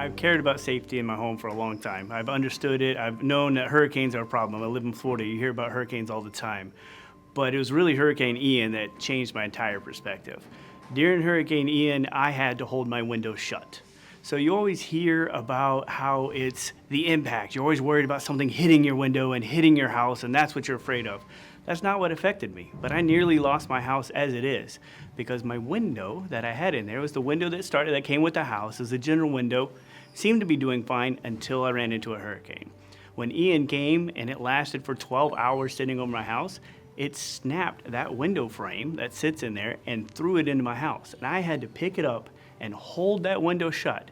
I've cared about safety in my home for a long time. I've understood it. I've known that hurricanes are a problem. I live in Florida. You hear about hurricanes all the time. But it was really Hurricane Ian that changed my entire perspective. During Hurricane Ian, I had to hold my windows shut. So you always hear about how it's the impact. You're always worried about something hitting your window and hitting your house, and that's what you're afraid of. That's not what affected me, but I nearly lost my house as it is because my window that I had in there was the window that came with the house. It was a general window, seemed to be doing fine until I ran into a hurricane. When Ian came and it lasted for 12 hours sitting over my house, it snapped that window frame that sits in there and threw it into my house. And I had to pick it up and hold that window shut.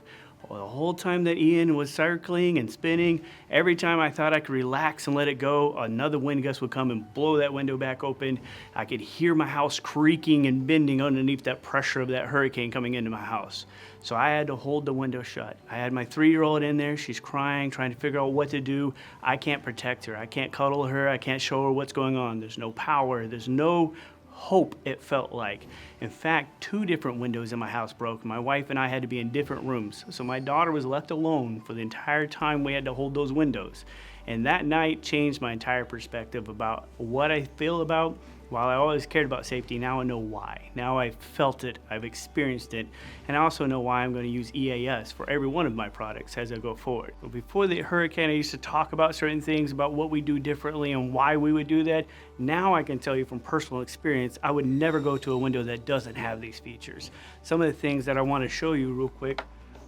Well, the whole time that Ian was circling and spinning, every time I thought I could relax and let it go, another wind gust would come and blow that window back open. I could hear my house creaking and bending underneath that pressure of that hurricane coming into my house. So I had to hold the window shut. I had my 3-year-old in there. She's crying, trying to figure out what to do. I can't protect her. I can't cuddle her. I can't show her what's going on. There's no power. There's no hope, it felt like. In fact, 2 different windows in my house broke. My wife and I had to be in different rooms. So my daughter was left alone for the entire time we had to hold those windows. And that night changed my entire perspective about what I feel about. While I always cared about safety, now I know why. Now I've felt it, I've experienced it, and I also know why I'm going to use EAS for every one of my products as I go forward. But before the hurricane, I used to talk about certain things, about what we do differently and why we would do that. Now I can tell you from personal experience, I would never go to a window that doesn't have these features. Some of the things that I want to show you real quick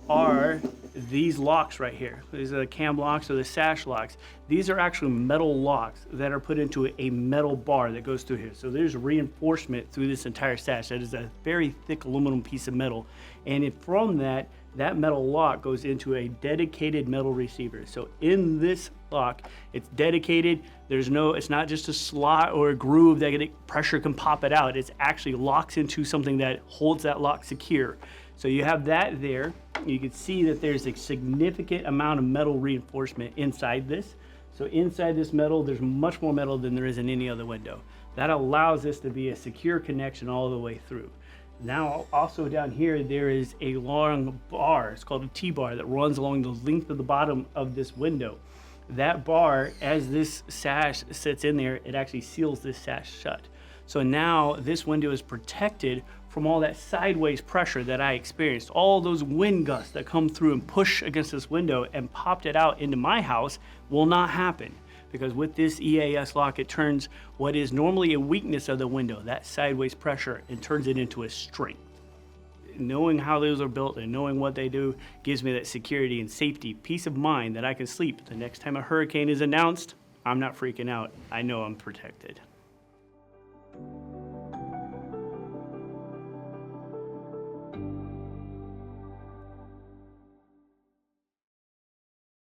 are these locks right here. These are the cam locks or the sash locks. These are actually metal locks that are put into a metal bar that goes through here. So there's reinforcement through this entire sash. That is a very thick aluminum piece of metal. And from that metal lock goes into a dedicated metal receiver. So in this lock, it's dedicated. It's not just a slot or a groove that pressure can pop it out. It actually locks into something that holds that lock secure. So you have that there. You can see that there's a significant amount of metal reinforcement inside this. So inside this metal, there's much more metal than there is in any other window. That allows this to be a secure connection all the way through. Now, also down here, there is a long bar. It's called a T-bar that runs along the length of the bottom of this window. That bar, as this sash sits in there, it actually seals this sash shut. So now this window is protected from all that sideways pressure that I experienced. All those wind gusts that come through and push against this window and popped it out into my house will not happen. Because with this EAS lock, it turns what is normally a weakness of the window, that sideways pressure, and turns it into a strength. Knowing how those are built and knowing what they do gives me that security and safety, peace of mind that I can sleep. The next time a hurricane is announced, I'm not freaking out. I know I'm protected.